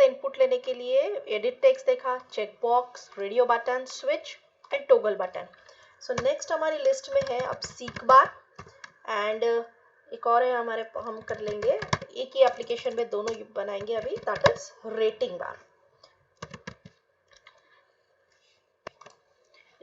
से इनपुट लेने के लिए एडिट टेक्स्ट देखा, check box, radio button, switch and toggle button. So next हमारी लिस्ट में है अब सीक बार एंड एक और है हमारे, हम कर लेंगे एक ही एप्लीकेशन में दोनों बनाएंगे अभी, दैट इज रेटिंग बार।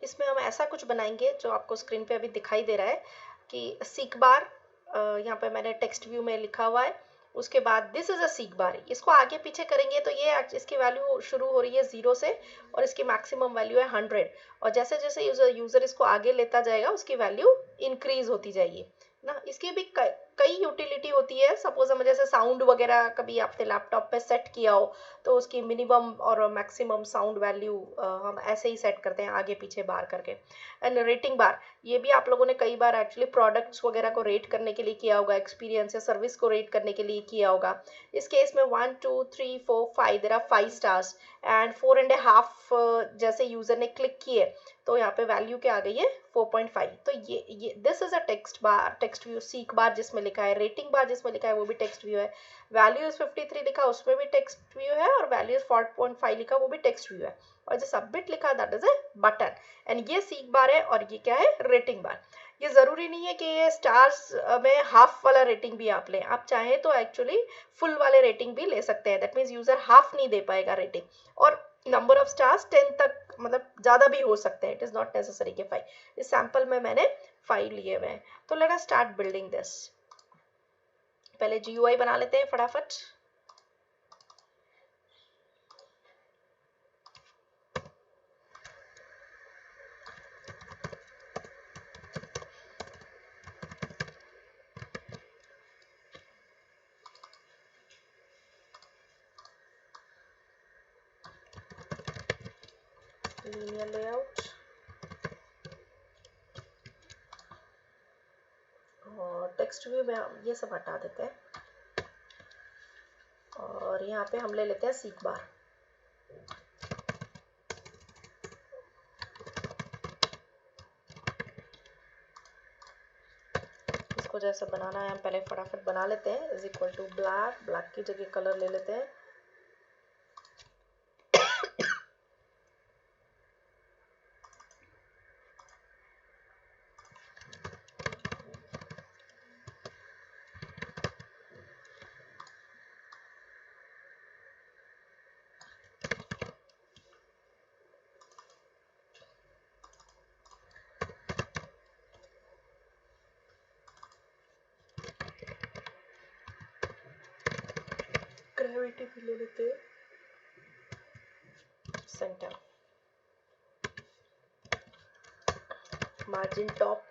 इसमें हम ऐसा कुछ बनाएंगे जो आपको स्क्रीन पे अभी दिखाई दे रहा है कि सीक बार, यहाँ पे मैंने टेक्स्ट व्यू में लिखा हुआ है, उसके बाद दिस इज अ सीक बार। इसको आगे पीछे करेंगे तो ये इसकी वैल्यू शुरू हो रही है 0 से और इसकी मैक्सिमम वैल्यू है 100, और जैसे जैसे यूजर इसको आगे लेता जाएगा उसकी वैल्यू इंक्रीज होती जाएगी ना। इसकी भी कई यूटिलिटी होती है। सपोज हम जैसे साउंड वगैरह कभी आपने लैपटॉप पे सेट किया हो तो उसकी मिनिमम और मैक्सिमम साउंड वैल्यू हम ऐसे ही सेट करते हैं आगे पीछे बार करके। एंड रेटिंग बार, ये भी आप लोगों ने कई बार एक्चुअली प्रोडक्ट्स वगैरह को रेट करने के लिए किया होगा, एक्सपीरियंस या सर्विस को रेट करने के लिए किया होगा। इस केस में 1 2 3 4 5 देयर आर 5 स्टार्स एंड 4.5 जैसे यूजर ने क्लिक किए तो यहाँ पे वैल्यू क्या आ गई है 4.5। तो ये this is a text bar, text view. Seek bar जिसमें लिखा है, रेटिंग बार जिसमें लिखा है वो भी टेक्स्ट व्यू है, वैल्यू इज 53 लिखा उसमें भी टेक्स्ट व्यू है, और वैल्यू इज 4.5 लिखा वो भी टेक्स्ट व्यू है, और जो सबमिट लिखा that is a button. And ये सीक बार है और ये क्या है रेटिंग बार। ये जरूरी नहीं है कि ये स्टार्स में हाफ वाला रेटिंग भी आप लें, आप चाहें तो एक्चुअली फुल वाले रेटिंग भी ले सकते हैं। दैट मीन्स यूजर हाफ नहीं दे पाएगा रेटिंग, और नंबर ऑफ स्टार्स 10 तक मतलब ज्यादा भी हो सकते हैं, इट इज नॉट नेसेसरी कि 5। इस सैंपल में मैंने 5 लिए हुए हैं। तो let us start building this. पहले जीयूआई बना लेते हैं फटाफट। लीनियर लेआउट और टेक्स्ट व्यू में हम ये सब हटा देते हैं, और यहाँ पे हम ले लेते हैं सीक बार। इसको जैसा बनाना है हम पहले फटाफट बना लेते हैं। Is equal to black, black की जगह कलर ले लेते हैं, ग्रेविटी भी ले लेते हैं, सेंटर, मार्जिन टॉप,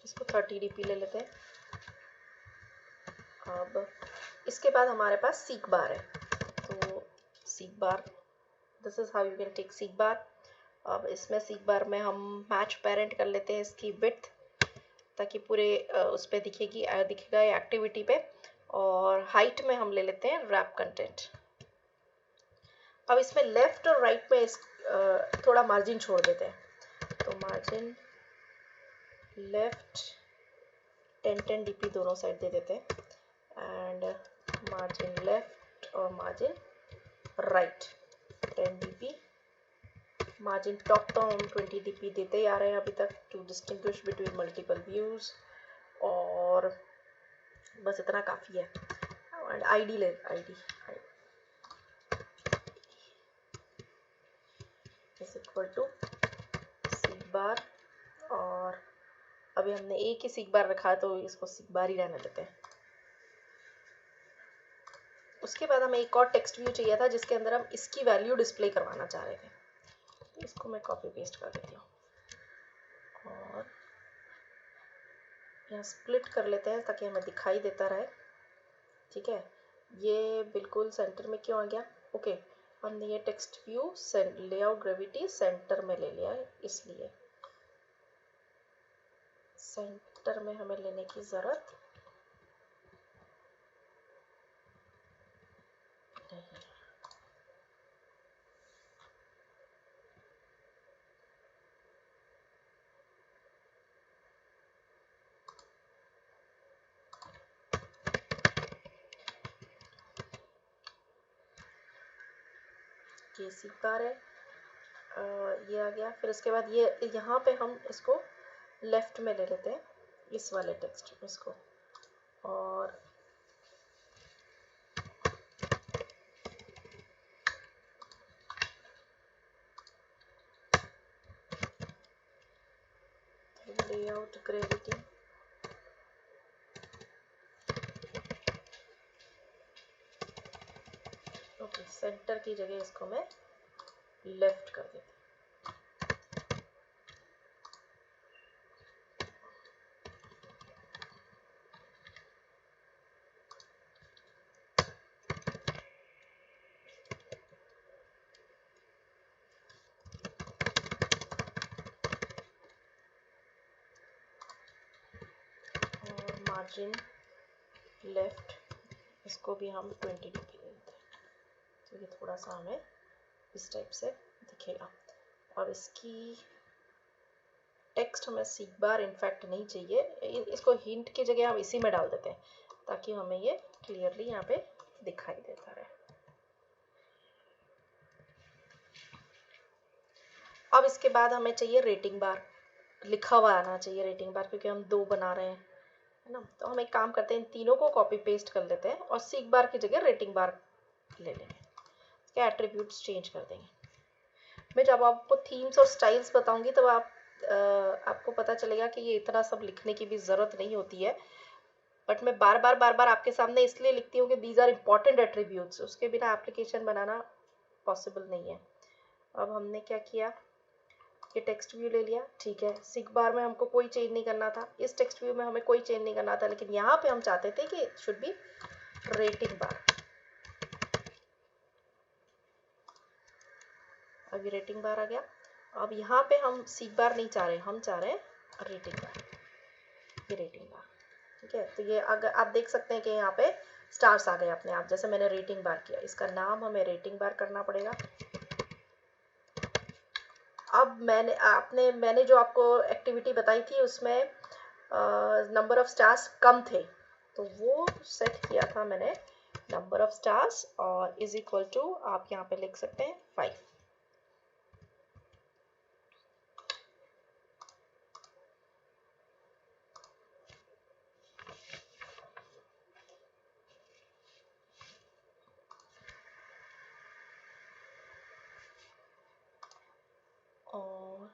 इसको 30 dp ले लेते हैं। अब इसके बाद हमारे पास सीक बार है, तो seek bar, this is how you can take seek bar. अब इसमें सीक बार में हम मैच पेरेंट कर लेते हैं इसकी विड्थ, ताकि पूरे उस पर दिखेगा एक्टिविटी पे, और हाइट में हम ले लेते हैं रैप कंटेंट। अब इसमें लेफ्ट और राइट में थोड़ा मार्जिन छोड़ देते हैं, तो मार्जिन लेफ्ट 10 dp दोनों साइड दे देते हैं, एंड मार्जिन लेफ्ट और margin right 10 dp। Margin top तो हम 20 dp देते ही आ रहे हैं अभी तक, to distinguish between multiple views, और बस इतना काफ़ी है। एंड आईडी ले, ID is equal to seek bar, और अभी हमने एक ही सीक बार रखा है तो इसको सीक बार ही रहने देते हैं। उसके बाद हमें एक और टेक्स्ट व्यू चाहिए था जिसके अंदर हम इसकी वैल्यू डिस्प्ले करवाना चाह रहे थे, तो इसको मैं कॉपी पेस्ट कर देती हूँ और यहाँ स्प्लिट कर लेते हैं ताकि हमें दिखाई देता रहे। ठीक है, ये बिल्कुल सेंटर में क्यों आ गया? ओके, हमने ये text view layout gravity centre में ले लिया है, इसलिए सेंटर में हमें लेने की ज़रूरत नहीं। ये सीख बार है, ये आ गया। फिर उसके बाद ये यहाँ पे हम इसको लेफ्ट में ले लेते हैं, इस वाले टेक्स्ट इसको, और लेआउट ग्रेविटी, ओके, सेंटर की जगह इसको मैं लेफ्ट कर देती हूँ। और मार्जिन लेफ्ट, इसको भी हम 20 डिग्री दे देते हैं, तो ये थोड़ा सा हमें इस टाइप से दिखेगा। और इसकी टेक्स्ट हमें सीख बार इनफैक्ट नहीं चाहिए, इसको हिंट की जगह हम इसी में डाल देते हैं ताकि हमें ये क्लियरली यहाँ पे दिखाई देता रहे। अब इसके बाद हमें चाहिए रेटिंग बार, लिखा हुआ आना चाहिए रेटिंग बार, क्योंकि हम 2 बना रहे हैं, है ना। तो हम एक काम करते हैं, इन तीनों को कॉपी पेस्ट कर लेते हैं और सीख बार की जगह रेटिंग बार ले लेंगे, इसके एट्रीब्यूट्स चेंज कर देंगे। मैं जब आपको थीम्स और स्टाइल्स बताऊंगी तब आपको पता चलेगा कि ये इतना सब लिखने की भी ज़रूरत नहीं होती है, बट मैं बार बार आपके सामने इसलिए लिखती हूँ कि दीज आर इम्पॉर्टेंट एट्रीब्यूट्स, उसके बिना एप्लीकेशन बनाना पॉसिबल नहीं है। अब हमने क्या किया, ये टेक्स्ट व्यू ले लिया, ठीक है। सीख बार में हमको कोई चेंज नहीं करना था, इस टेक्स्ट व्यू में हमें कोई चेंज नहीं करना था, लेकिन यहाँ पे हम चाहते थे कि it should be rating bar. अब ये रेटिंग बार आ गया। अब यहाँ पे हम सीख बार नहीं चाह रहे, हम चाह रहे हैं रेटिंग बार, ये रेटिंग बार, ठीक है। तो ये अगर आप देख सकते हैं कि यहाँ पे स्टार्स आ गए अपने आप, जैसे मैंने रेटिंग बार किया, इसका नाम हमें रेटिंग बार करना पड़ेगा। अब मैंने जो आपको एक्टिविटी बताई थी उसमें नंबर ऑफ स्टार्स कम थे, तो वो सेट किया था मैंने नंबर ऑफ स्टार्स, और इज इक्वल टू आप यहाँ पे लिख सकते हैं 5। और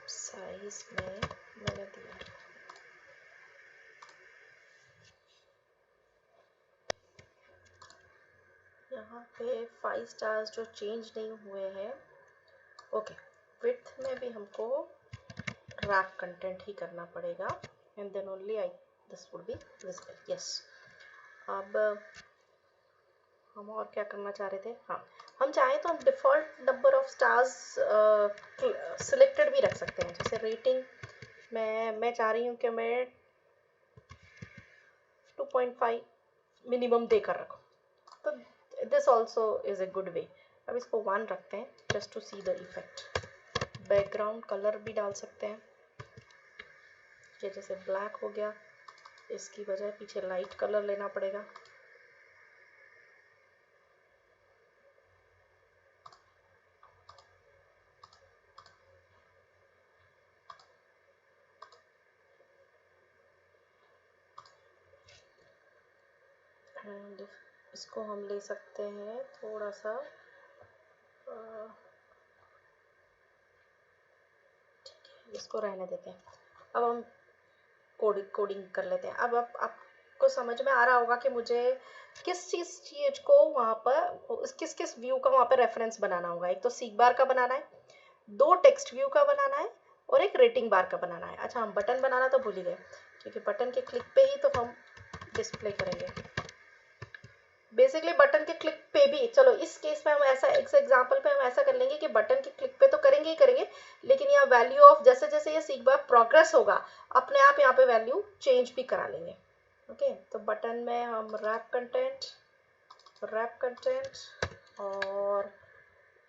साइज में मैंने दिया, यहाँ पे 5 स्टार्स जो चेंज नहीं हुए हैं, ओके। विड्थ में भी हमको रैप कंटेंट ही करना पड़ेगा, and then only this would be visible, yes. अब हम और क्या करना चाह रहे थे, हाँ, हम चाहें तो हम default number of stars selected भी रख सकते हैं, जैसे रेटिंग मैं चाह रही हूँ कि मैं 2.5 मिनिमम देकर रखूँ, तो this also is a good way. अब इसको 1 रखते हैं just to see the effect. Background colour भी डाल सकते हैं, ये जैसे ब्लैक हो गया, इसकी बजाय पीछे लाइट कलर लेना पड़ेगा। एंड इसको हम ले सकते हैं थोड़ा सा, ठीक है, इसको रहने देते हैं। अब हम कोडिंग कर लेते हैं। अब आपको समझ में आ रहा होगा कि मुझे किस चीज़ को वहाँ पर किस किस व्यू का वहाँ पर रेफरेंस बनाना होगा। एक तो सीख बार का बनाना है, 2 टेक्स्ट व्यू का बनाना है, और एक रेटिंग बार का बनाना है। अच्छा, हम बटन बनाना तो भूल ही गए, क्योंकि बटन के क्लिक पे ही तो हम डिस्प्ले करेंगे। बेसिकली बटन के क्लिक पे भी, चलो इस केस में हम ऐसा, इस एग्जांपल पे हम ऐसा कर लेंगे कि बटन के क्लिक पे तो करेंगे ही करेंगे, लेकिन यहाँ वैल्यू ऑफ जैसे जैसे ये सीख बार प्रोग्रेस होगा अपने आप यहाँ पे वैल्यू चेंज भी करा लेंगे। ओके, तो बटन में हम रैप कंटेंट और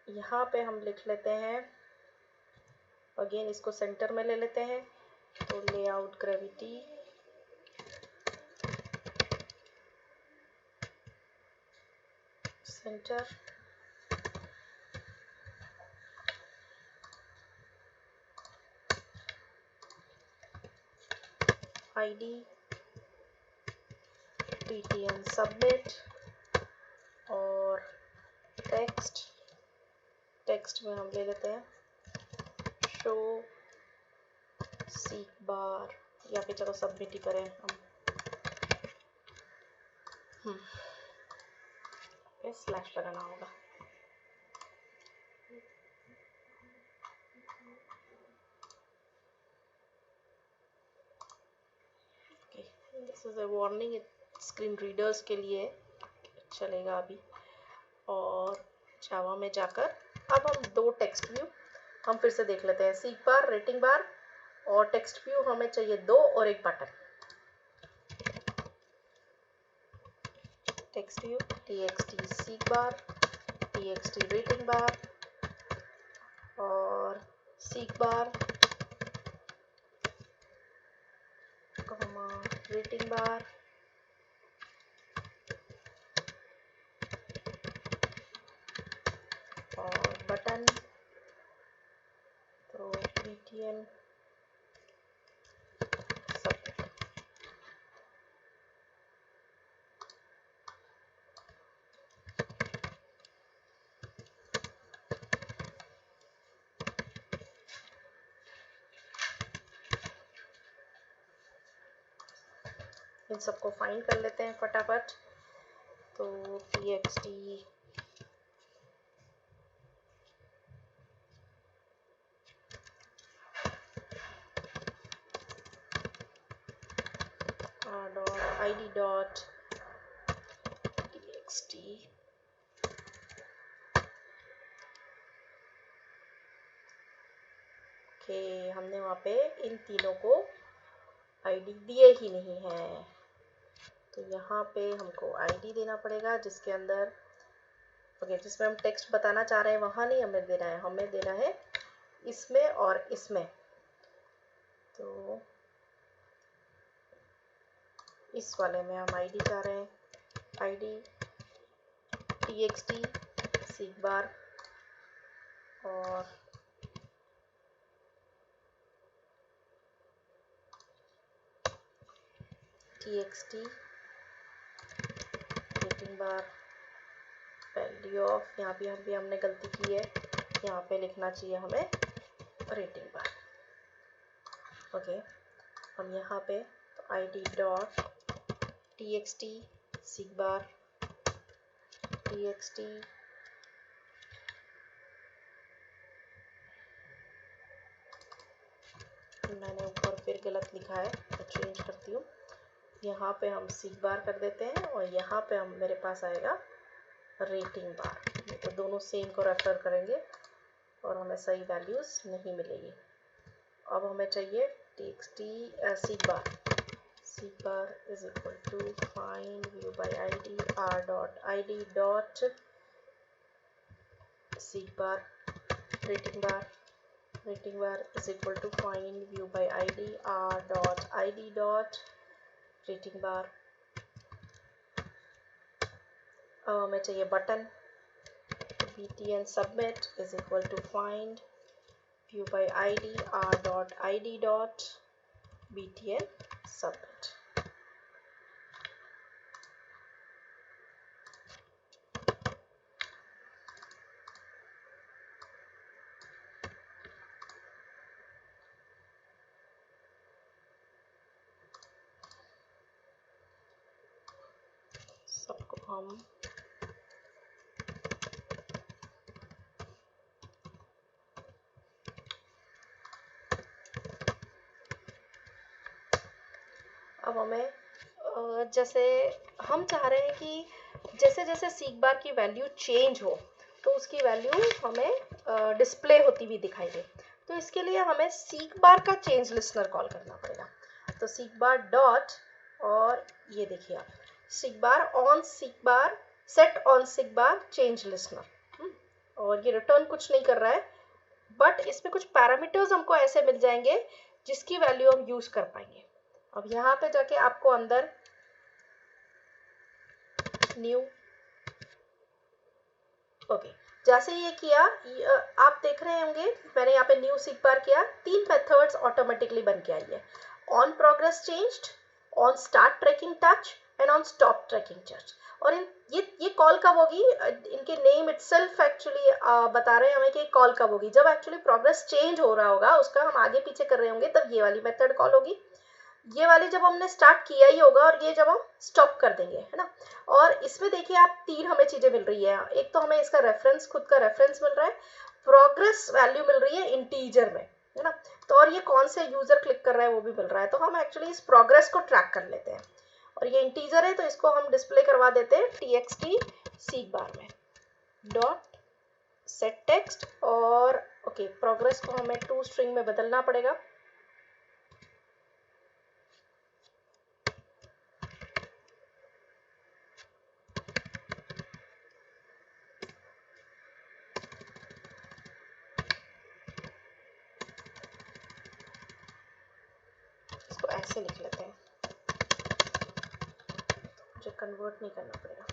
यहाँ पे हम लिख लेते हैं, अगेन इसको सेंटर में ले लेते हैं, तो layout gravity enter, id, btn submit, और टेक्स्ट में हम ले लेते हैं शो सीक बार, या फिर चलो सबमिट ही करें हम, स्लैश लगाना होगा। This is a warning, screen readers के लिए चलेगा अभी। और जावा में जाकर अब हम दो टेक्स्ट व्यू हम फिर से देख लेते हैं, सीक बार, रेटिंग बार और टेक्स्ट व्यू हमें चाहिए दो और एक button. Text view txt seek bar, txt rating bar और सीक बार, रेटिंग बार और बटन, तो btn सबमिट। इन सबको फाइंड कर लेते हैं फटाफट। तो txt id dot txt, okay, हमने वहाँ पे इन तीनों को आईडी दिए ही नहीं है, तो यहाँ पे हमको आईडी देना पड़ेगा जिसके अंदर, ओके, जिसमें हम टेक्स्ट बताना चाह रहे हैं वहाँ नहीं हमें देना है, हमें देना है इसमें और इसमें। तो इस वाले में हम आईडी चाह रहे हैं, आईडी txt सीक बार और txt rating bar, value of, यहाँ भी हमने गलती की है, यहाँ पे लिखना चाहिए हमें रेटिंग बार। ओके, हम यहाँ पे तो id dot txt seek bar, txt मैंने ऊपर फिर गलत लिखा है तो चेंज करती हूँ, यहाँ पे हम सीक बार कर देते हैं और यहाँ पे हम मेरे पास आएगा रेटिंग बार, तो दोनों सेम को रेफर करेंगे और हमें सही वैल्यूज नहीं मिलेगी। अब हमें चाहिए txt seek bar is equal to find view by ID r dot id dot seek bar, rating bar is equal to find view by id r dot id dot rating bar. अब हमें चाहिए button, btn submit is equal to find view by id r dot id dot btn submit। सबको हम अब हमें जैसे हम चाह रहे हैं कि जैसे जैसे सीक बार की वैल्यू चेंज हो तो उसकी वैल्यू हमें डिस्प्ले होती हुई दिखाई दे, तो इसके लिए हमें सीक बार का चेंज लिस्नर कॉल करना पड़ेगा। तो सीक बार डॉट, और ये देखिए आप, seek bar on seek bar set on seek bar change listener, और ये रिटर्न कुछ नहीं कर रहा है, बट इसमें कुछ पैरामीटर्स हमको ऐसे मिल जाएंगे जिसकी वैल्यू हम यूज कर पाएंगे। अब यहाँ पे जाके आपको अंदर न्यू ओके, जैसे ये किया आप देख रहे होंगे मैंने यहाँ पे न्यू सीक बार किया, 3 मेथड्स ऑटोमेटिकली बन के आई है, on progress changed, on start tracking touch and on stop tracking touch. और ये कॉल कब होगी, इनके नेम इटसेल्फ एक्चुअली बता रहे हैं हमें कि कॉल कब होगी, जब एक्चुअली प्रोग्रेस चेंज हो रहा होगा, उसका हम आगे पीछे कर रहे होंगे, तब ये वाली मेथड कॉल होगी। ये वाली जब हमने स्टार्ट किया ही होगा, और ये जब हम स्टॉप कर देंगे, है ना। और इसमें देखिए आप 3 हमें चीजें मिल रही है, एक तो हमें इसका रेफरेंस, खुद का रेफरेंस मिल रहा है, प्रोग्रेस वैल्यू मिल रही है इंटीजर में, है ना। तो और ये कौन से यूजर क्लिक कर रहा है वो भी मिल रहा है, तो हम एक्चुअली इस प्रोग्रेस को ट्रैक कर लेते हैं। और ये इंटीजर है तो इसको हम डिस्प्ले करवा देते हैं txt सीक बार में डॉट सेट टेक्स्ट। और ओके, प्रोग्रेस को हमें टू स्ट्रिंग में बदलना पड़ेगा, इसको ऐसे लिख लेते हैं, मुझे कन्वर्ट नहीं करना पड़ेगा।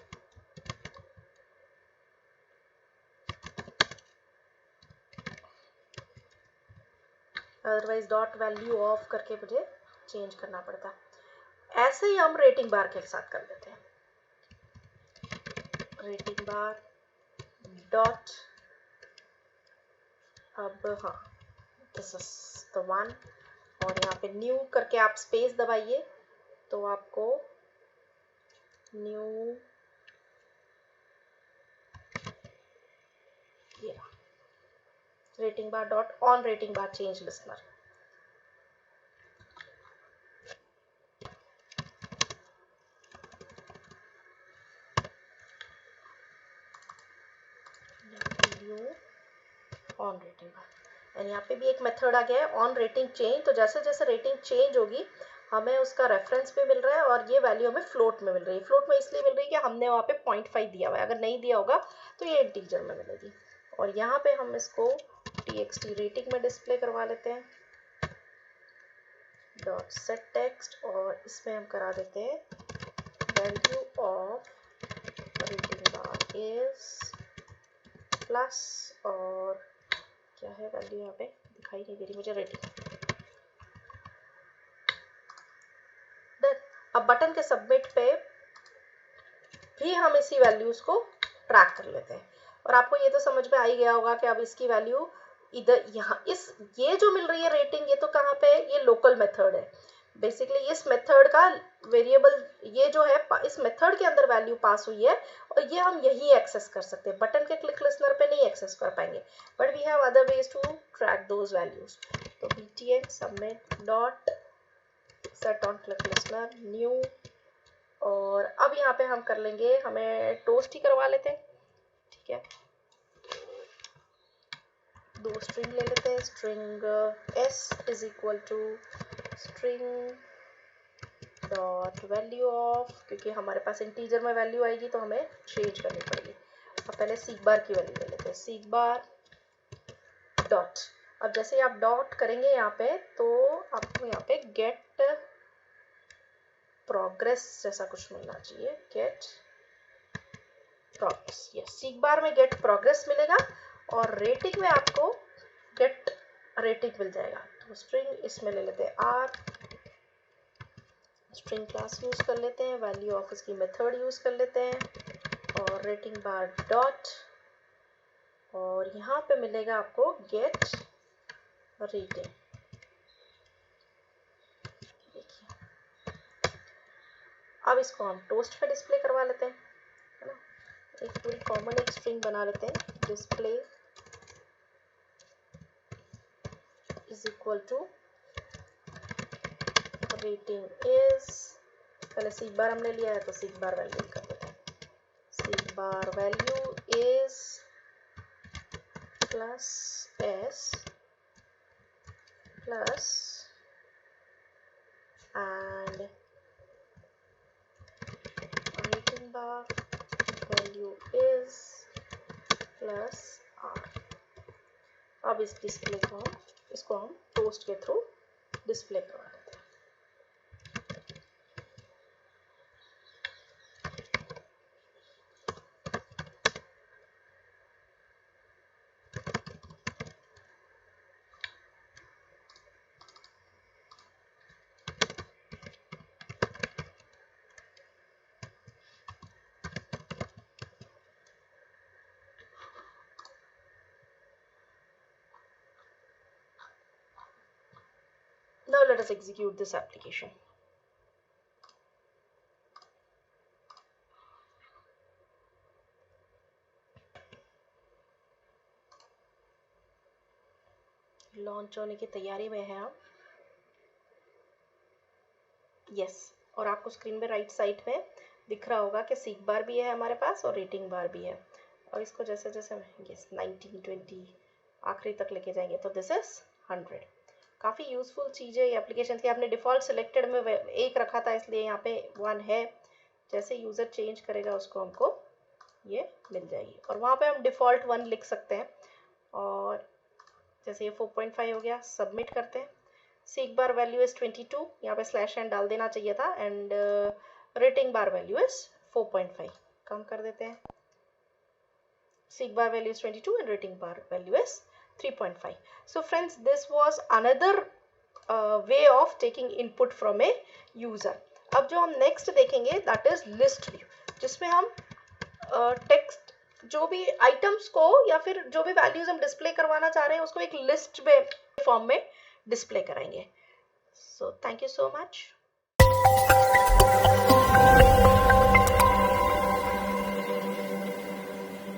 अदरवाइज डॉट वैल्यू ऑफ करके मुझे चेंज करना पड़ता। ऐसे ही हम रेटिंग बार के साथ कर लेते हैं, रेटिंग बार डॉट, अब हाँ दिस इज द वन, और यहाँ पे न्यू करके आप स्पेस दबाइए तो आपको न्यू ये rating bar dot on rating bar change listener. On rating bar, and यहाँ पे भी एक मेथड आ गया है ऑन रेटिंग चेंज। तो जैसे जैसे रेटिंग चेंज होगी हमें उसका रेफरेंस भी मिल रहा है, और ये वैल्यू हमें फ्लोट में मिल रही है। फ्लोट में इसलिए मिल रही है कि हमने वहाँ पे 0.5 दिया हुआ है, अगर नहीं दिया होगा तो ये इंटीजर में मिलेगी। और यहाँ पे हम इसको txt रेटिंग में डिस्प्ले करवा लेते हैं डॉट सेट टेक्स्ट, और इसमें हम करा देते हैं value of rating bar is plus, और क्या है वैल्यू यहाँ पे दिखाई नहीं दे रही मुझे, रेटिंग। अब बटन के सबमिट पे भी हम इसी वैल्यूज को ट्रैक कर लेते हैं, और आपको ये तो समझ में आ ही गया होगा कि अब इसकी वैल्यू इधर यहाँ इस ये जो मिल रही है रेटिंग, ये तो कहाँ पे है, ये लोकल मेथड है। बेसिकली इस मेथड का वेरिएबल, ये जो है इस मेथड के अंदर वैल्यू पास हुई है, और ये हम यही एक्सेस कर सकते हैं, बटन के क्लिक लिस्नर पे नहीं एक्सेस कर पाएंगे, but we have other ways to track those values. तो btn submit dot set on click listener new, और अब यहाँ पे हम कर लेंगे, हमें टोस्ट ही करवा लेते हैं, ठीक है। 2 स्ट्रिंग ले लेते हैं, string s is equal to string dot value of, क्योंकि हमारे पास इंटीजर में वैल्यू आएगी तो हमें चेंज करनी पड़ेगी। अब पहले सीक बार की वैल्यू ले लेते हैं, सीक बार डॉट। अब जैसे आप डॉट करेंगे यहाँ पे तो आपको यहाँ पे गेट प्रोग्रेस जैसा कुछ मिलना चाहिए, गेट प्रोग्रेस, यस, सीक बार में गेट प्रोग्रेस मिलेगा, और रेटिंग में आपको गेट रेटिंग मिल जाएगा। तो स्ट्रिंग इसमें ले लेते हैं आर, स्ट्रिंग क्लास यूज कर लेते हैं, वैल्यू ऑफ इसकी मेथड यूज कर लेते हैं, और रेटिंग बार डॉट, और यहाँ पे मिलेगा आपको गेट रेटिंग। अब इसको हम टोस्ट पे डिस्प्ले करवा लेते हैं, है ना। एक पूरी कॉमन एक स्ट्रिंग बना लेते हैं, display is equal to rating is, पहले सीक बार हमने लिया है तो सीक बार वैल्यू कर देते हैं, seek bar value is plus S plus and rating bar value is plus r। अब इस डिस्प्ले को इसको हम टोस्ट के थ्रू डिस्प्ले करवा देते हैं। let us execute this application. Launch होने की तैयारी में है हम. यस, और आपको स्क्रीन पे राइट साइड में दिख रहा होगा कि सीक बार भी है हमारे पास और रेटिंग बार भी है. और इसको जैसे जैसे यस 19 20 आखिरी तक लेके जाएंगे तो दिस इज 100. काफ़ी यूज़फुल चीज़ है ये एप्लीकेशन की. आपने डिफ़ॉल्ट सिलेक्टेड में एक रखा था इसलिए यहाँ पे 1 है. जैसे यूज़र चेंज करेगा उसको हमको ये मिल जाएगी और वहाँ पे हम डिफ़ॉल्ट 1 लिख सकते हैं. और जैसे ये 4.5 हो गया, सबमिट करते हैं. सीक बार वैल्यू इज 22, यहाँ पे स्लैश एन डाल देना चाहिए था. And rating bar value is 4.5. कम कर देते हैं. Seek bar value is 22 and rating bar value is 3.5. So friends, this was another way of taking input from a user. अब जो हम नेक्स्ट देखेंगे दैट इज लिस्ट व्यू, जिसमें हम text जो भी आइटम्स को या फिर जो भी वैल्यूज हम डिस्प्ले करवाना चाह रहे हैं उसको एक लिस्ट में फॉर्म में डिस्प्ले कराएंगे. So thank you so much.